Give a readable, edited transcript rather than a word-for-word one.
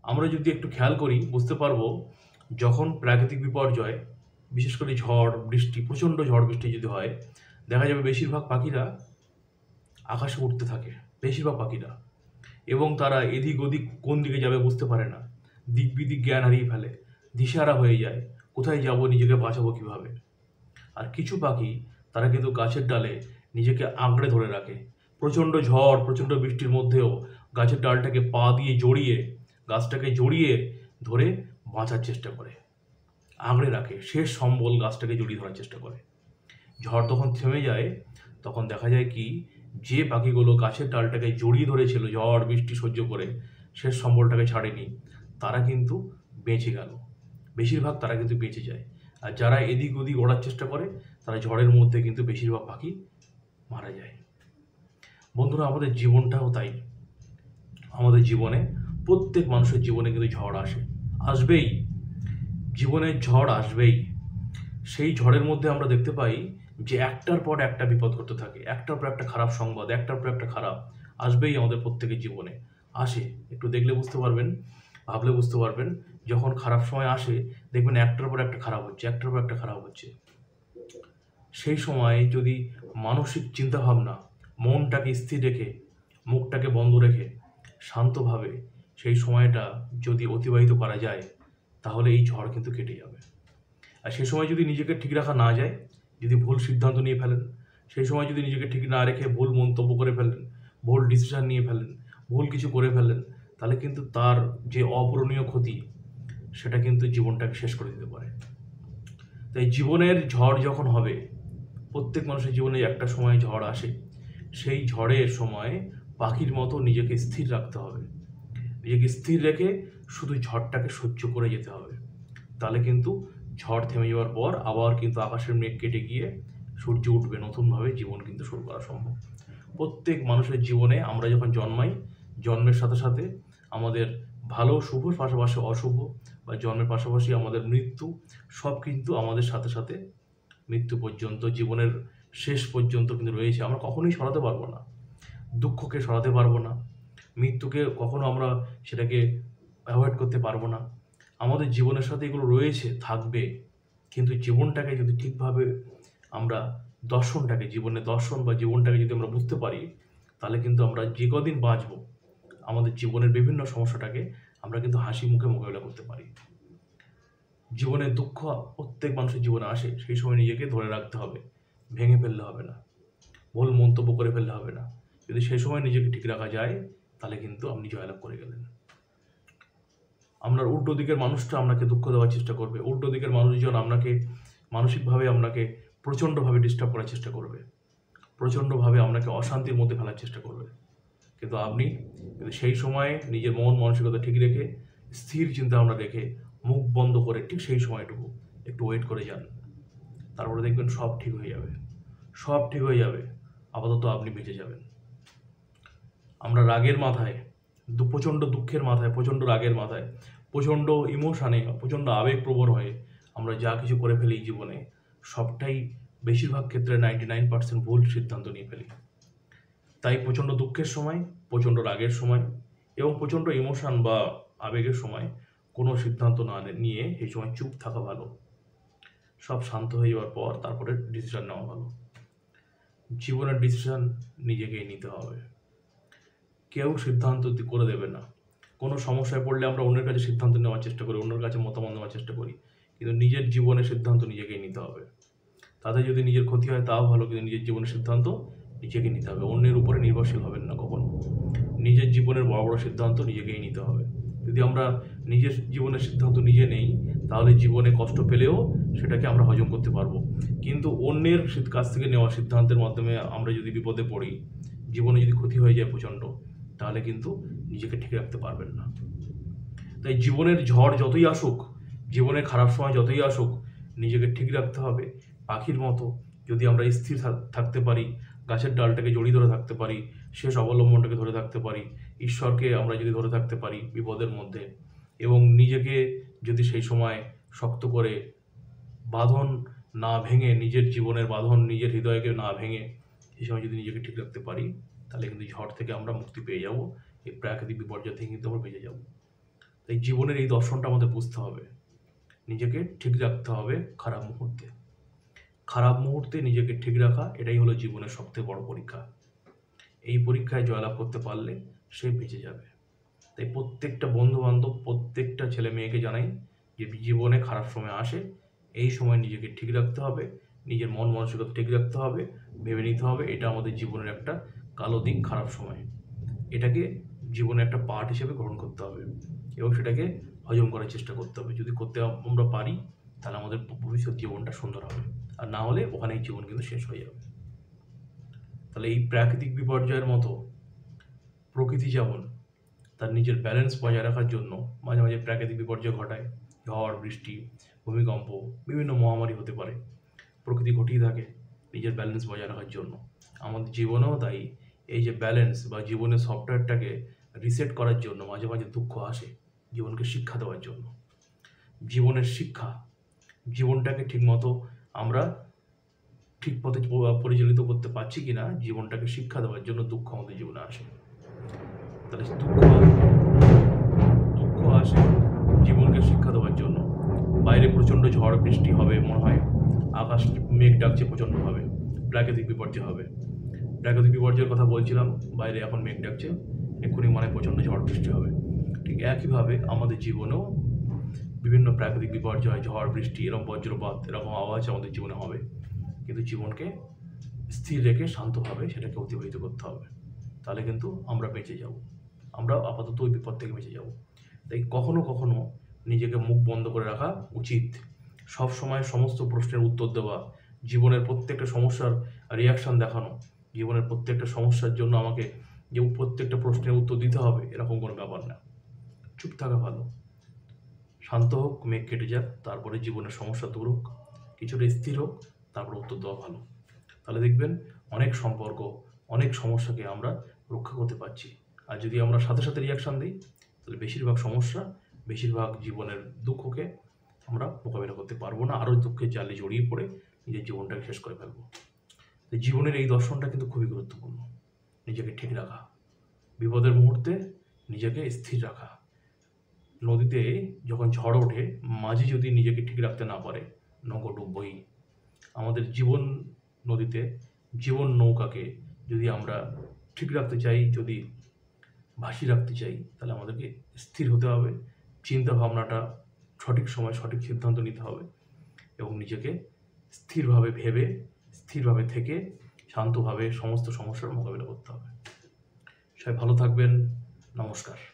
আমরা যদি একটু খেয়াল করি বুঝতে পারবো, যখন প্রাকৃতিক বিপর্যয়, বিশেষ করে ঝড় বৃষ্টি, প্রচণ্ড ঝড় বৃষ্টি যদি হয়, দেখা যাবে বেশিরভাগ পাখিরা আকাশে উঠতে থাকে, বেশিরভাগ পাখিরা। এবং তারা এদিক ওদিক কোন দিকে যাবে বুঝতে পারে না, দিক বিদিক জ্ঞান হারিয়ে ফেলে, দিশেহারা হয়ে যায়, কোথায় যাব, নিজেকে বাঁচাবো কিভাবে। আর কিছু পাখি, তারা কিন্তু গাছের ডালে নিজেকে আঁকড়ে ধরে রাখে। প্রচণ্ড ঝড় প্রচণ্ড বৃষ্টির মধ্যেও গাছের ডালটাকে পা দিয়ে জড়িয়ে, গাছটাকে জড়িয়ে ধরে বাঁচার চেষ্টা করে, আঁকড়ে রাখে, শেষ সম্বল গাছটাকে জড়িয়ে ধরার চেষ্টা করে। ঝড় তখন থেমে যায়, তখন দেখা যায় কি, যে পাখিগুলো গাছের ডালটাকে জড়িয়ে ধরেছিল ঝড় বৃষ্টি সহ্য করে, শেষ সম্বলটাকে ছাড়েনি, তারা কিন্তু বেঁচে গেল। বেশিরভাগ তারা কিন্তু বেঁচে যায়। আর যারা এদিক ওদিক ওড়ার চেষ্টা করে, তারা ঝড়ের মধ্যে কিন্তু বেশিরভাগ পাখি মারা যায়। বন্ধুরা, আমাদের জীবনটাও তাই। আমাদের জীবনে, প্রত্যেক মানুষের জীবনে কিন্তু ঝড় আসে, আসবেই। জীবনের ঝড় আসবেই। সেই ঝড়ের মধ্যে আমরা দেখতে পাই যে একটার পর একটা বিপদ ঘটতে থাকে, একটার পর একটা খারাপ সংবাদ, একটার পর একটা খারাপ আসবেই আমাদের প্রত্যেকের জীবনে। আসে, একটু দেখলে বুঝতে পারবেন, ভাবলে বুঝতে পারবেন। যখন খারাপ সময় আসে, দেখবেন একটার পর একটা খারাপ হচ্ছে, একটার পর একটা খারাপ হচ্ছে। সেই সময় যদি মানসিক চিন্তাভাবনা, মনটাকে স্থির রেখে, মুখটাকে বন্ধ রেখে, শান্তভাবে সেই সময়টা যদি অতিবাহিত করা যায়, তাহলে এই ঝড় কিন্তু কেটে যাবে। আর সেই সময় যদি নিজেকে ঠিক রাখা না যায়, যদি ভুল সিদ্ধান্ত নিয়ে ফেলেন, সেই সময় যদি নিজেকে ঠিক না রেখে ভুল মন্তব্য করে ফেলেন, ভুল ডিসিশন নিয়ে ফেলেন, ভুল কিছু করে ফেলেন, তাহলে কিন্তু তার যে অপূরণীয় ক্ষতি, সেটা কিন্তু জীবনটাকে শেষ করে দিতে পারে। তাই জীবনের ঝড় যখন হবে, প্রত্যেক মানুষের জীবনে একটা সময় ঝড় আসে, সেই ঝড়ের সময় পাখির মতো নিজেকে স্থির রাখতে হবে। নিজেকে স্থির রেখে শুধু ঝড়টাকে সহ্য করে যেতে হবে। তাহলে কিন্তু ঝড় থেমে যাওয়ার পর আবার কিন্তু আকাশের মেঘ কেটে গিয়ে সূর্য উঠবে, নতুনভাবে জীবন কিন্তু শুরু করা সম্ভব। প্রত্যেক মানুষের জীবনে আমরা যখন জন্মাই, জন্মের সাথে সাথে আমাদের ভালো শুভর পাশাপাশি অশুভ, বা জন্মের পাশাপাশি আমাদের মৃত্যু, সব কিন্তু আমাদের সাথে সাথে মৃত্যু পর্যন্ত, জীবনের শেষ পর্যন্ত কিন্তু রয়েছে। আমরা কখনোই সরাতে পারবো না, দুঃখকে সরাতে পারবো না, মৃত্যুকে কখনো আমরা সেটাকে অ্যাভয়েড করতে পারবো না। আমাদের জীবনের সাথে এগুলো রয়েছে, থাকবে। কিন্তু জীবনটাকে যদি ঠিকভাবে আমরা দর্শনটাকে, জীবনের দর্শন বা জীবনটাকে যদি আমরা বুঝতে পারি, তাহলে কিন্তু আমরা যে কদিন বাঁচবো, আমাদের জীবনের বিভিন্ন সমস্যাটাকে আমরা কিন্তু হাসি মুখে মোকাবিলা করতে পারি। জীবনের দুঃখ প্রত্যেক মানুষের জীবনে আসে, সেই সময় নিজেকে ধরে রাখতে হবে, ভেঙে ফেললে হবে না, ভুল মন্তব্য করে ফেললে হবে না। যদি সেই সময় নিজেকে ঠিক রাখা যায়, তাহলে কিন্তু আপনি জয়লাভ করে গেলেন। আপনার উল্টো দিকের মানুষটা আপনাকে দুঃখ দেওয়ার চেষ্টা করবে, উল্টো দিকের মানুষজন আপনাকে মানসিকভাবে আপনাকে প্রচণ্ডভাবে ডিস্টার্ব করার চেষ্টা করবে, প্রচণ্ডভাবে আপনাকে অশান্তির মধ্যে ফেলার চেষ্টা করবে। কিন্তু আপনি সেই সময়ে নিজের মন মানসিকতা ঠিক রেখে, স্থির চিন্তা ভাবনা রেখে, মুখ বন্ধ করে ঠিক সেই সময়টুকু একটু ওয়েট করে যান। তারপরে দেখবেন সব ঠিক হয়ে যাবে, সব ঠিক হয়ে যাবে। আপাতত আপনি বেঁচে যাবেন। আমরা রাগের মাথায়, প্রচণ্ড দুঃখের মাথায়, প্রচণ্ড রাগের মাথায়, প্রচণ্ড ইমোশানে, প্রচণ্ড আবেগপ্রবণ হয়ে আমরা যা কিছু করে ফেলি জীবনে, সবটাই বেশিরভাগ ক্ষেত্রে 99% ভুল সিদ্ধান্ত নিয়ে ফেলি। তাই প্রচণ্ড দুঃখের সময়, প্রচণ্ড রাগের সময় এবং প্রচণ্ড ইমোশান বা আবেগের সময় কোনো সিদ্ধান্ত না নিয়ে সেই সময় চুপ থাকা ভালো। সব শান্ত হয়ে যাওয়ার পর তারপরে ডিসিশন নেওয়া ভালো। জীবনের ডিসিশন নিজেকেই নিতে হবে, কেউ সিদ্ধান্ত করে দেবে না। কোনো সমস্যায় পড়লে আমরা অন্যের কাছে সিদ্ধান্ত নেওয়ার চেষ্টা করি, অন্যের কাছে মতামত নেওয়ার চেষ্টা করি, কিন্তু নিজের জীবনের সিদ্ধান্ত নিজেকেই নিতে হবে। তাতে যদি নিজের ক্ষতি হয় তাও ভালো, কিন্তু নিজের জীবনের সিদ্ধান্ত নিজেকে নিতে হবে, অন্যের উপরে নির্ভরশীল হবেন না কখনো। নিজের জীবনের বড় বড় সিদ্ধান্ত নিজেকেই নিতে হবে। যদি আমরা নিজের জীবনের সিদ্ধান্ত নিজে নেই, তাহলে জীবনে কষ্ট পেলেও সেটাকে আমরা হজম করতে পারবো। কিন্তু অন্যের কাছ থেকে নেওয়া সিদ্ধান্তের মাধ্যমে আমরা যদি বিপদে পড়ি, জীবনে যদি ক্ষতি হয়ে যায় প্রচণ্ড, তাহলে কিন্তু নিজেকে ঠিক রাখতে পারবেন না। তাই জীবনের ঝড় যতই আসুক, জীবনের খারাপ সময় যতই আসুক, নিজেকে ঠিক রাখতে হবে। পাখির মতো যদি আমরা স্থির থাকতে পারি, গাছের ডালটাকে জড়িয়ে ধরে থাকতে পারি, শেষ অবলম্বনটাকে ধরে থাকতে পারি, ঈশ্বরকে আমরা যদি ধরে থাকতে পারি বিপদের মধ্যে, এবং নিজেকে যদি সেই সময় শক্ত করে বাঁধন না ভেঙে, নিজের জীবনের বাঁধন নিজের হৃদয়কে না ভেঙে সেই সময় যদি নিজেকে ঠিক রাখতে পারি, তাহলে কিন্তু ঝড় থেকে আমরা মুক্তি পেয়ে যাব, এই প্রাকৃতিক বিপর্যয় থেকে কিন্তু আমরা বেঁচে যাব। তাই জীবনের এই দর্শনটা আমাদের বুঝতে হবে। নিজেকে ঠিক রাখতে হবে খারাপ মুহূর্তে। খারাপ মুহূর্তে নিজেকে ঠিক রাখা এটাই হলো জীবনের সবথেকে বড় পরীক্ষা। এই পরীক্ষায় জয়লাভ করতে পারলে সে বেঁচে যাবে। তাই প্রত্যেকটা বন্ধু-বান্ধব, প্রত্যেকটা ছেলে-মেয়েকে জানাই যে জীবনে খারাপ সময় আসে, এই সময় নিজেকে ঠিক রাখতে হবে, নিজের মন মানসিকতা ঠিক রাখতে হবে, ভেবে নিতে হবে এটা আমাদের জীবনের একটা কালো দিক, খারাপ সময়। এটাকে জীবনের একটা পার্ট হিসেবে গ্রহণ করতে হবে এবং সেটাকে হজম করার চেষ্টা করতে হবে। যদি করতে আমরা পারি তাহলে আমাদের ভবিষ্যৎ জীবনটা সুন্দর হবে। আর না হলে ওখানেই জীবন কিন্তু শেষ হয়ে যাবে। তাহলে এই প্রাকৃতিক বিপর্যয়ের মতো প্রকৃতি যেমন তার নিজের ব্যালেন্স বজায় রাখার জন্য মাঝে মাঝে প্রাকৃতিক বিপর্যয় ঘটায়, ঝড়, বৃষ্টি, ভূমিকম্প, বিভিন্ন মহামারী হতে পারে। প্রকৃতি ঘটিয়ে থাকে নিজের ব্যালেন্স বজায় রাখার জন্য। আমাদের জীবনেও তাই এই যে ব্যালেন্স বা জীবনের সফটওয়্যারটাকে রিসেট করার জন্য মাঝে মাঝে দুঃখ আসে, জীবনকে শিক্ষা দেওয়ার জন্য। জীবনের শিক্ষা, জীবনটাকে ঠিকমতো আমরা ঠিক পথে পরিচালিত করতে পারছি কিনা, জীবনটাকে শিক্ষা দেওয়ার জন্য দুঃখ আমাদের জীবনে আসে। তাহলে দুঃখ আসে জীবনকে শিক্ষা দেওয়ার জন্য। বাইরে প্রচণ্ড ঝড় বৃষ্টি হবে, মনে হয় আকাশ মেঘ ডাকছে প্রচণ্ডভাবে, প্রাকৃতিক বিপর্যয় হবে। প্রাকৃতিক বিপর্যয়ের কথা বলছিলাম, বাইরে এখন মেঘ ডাকছে, এক্ষুনি মনে হয় প্রচণ্ড ঝড় বৃষ্টি হবে। ঠিক একইভাবে আমাদের জীবনেও বিভিন্ন প্রাকৃতিক বিপর্যয়, ঝড় বৃষ্টি, এরকম বজ্রপাত, এরকম আওয়াজ আমাদের জীবনে হবে। কিন্তু জীবনকে স্থির রেখে শান্তভাবে সেটাকে অতিবাহিত করতে হবে। তাহলে কিন্তু আমরা বেঁচে যাব। আমরা আপাতত ওই বিপদ থেকে বেঁচে যাব। তাই কখনো কখনো নিজেকে মুখ বন্ধ করে রাখা উচিত। সব সময় সমস্ত প্রশ্নের উত্তর দেওয়া, জীবনের প্রত্যেকটা সমস্যার রিয়াকশন দেখানো, জীবনের প্রত্যেকটা সমস্যার জন্য আমাকে যে প্রত্যেকটা প্রশ্নের উত্তর দিতে হবে এরকম কোনো ব্যাপার না। চুপ থাকা ভালো। শান্ত হোক, মেঘ কেটে যাক, তারপরে জীবনের সমস্যা দূর হোক, কিছুটা স্থির হোক, তারপরে উত্তর দেওয়া ভালো। তাহলে দেখবেন অনেক সম্পর্ক, অনেক সমস্যাকে আমরা রক্ষা করতে পারছি। আর যদি আমরা সাথে সাথে রিয়াকশান দিই তাহলে বেশিরভাগ সমস্যা, বেশিরভাগ জীবনের দুঃখকে আমরা মোকাবিলা করতে পারবো না, আরও দুঃখের জালে জড়িয়ে পড়ে নিজের জীবনটাকে শেষ করে ফেলবো। তো জীবনের এই দর্শনটা কিন্তু খুবই গুরুত্বপূর্ণ। নিজেকে ঠিক রাখা, বিপদের মুহূর্তে নিজেকে স্থির রাখা। নদীতে যখন ঝড় ওঠে, মাঝি যদি নিজেকে ঠিক রাখতে না পারে, নৌকো ডুববেই। আমাদের জীবন নদীতে, জীবন নৌকাকে যদি আমরা ঠিক রাখতে চাই, যদি ভাসিয়ে রাখতে চাই, তাহলে আমাদেরকে স্থির হতে হবে, চিন্তা ভাবনাটা সঠিক সময় সঠিক সিদ্ধান্ত নিতে হবে এবং নিজেকে স্থিরভাবে ভেবে, স্থিরভাবে থেকে, শান্তভাবে সমস্ত সমস্যার মোকাবিলা করতে হবে। সবাই ভালো থাকবেন। নমস্কার।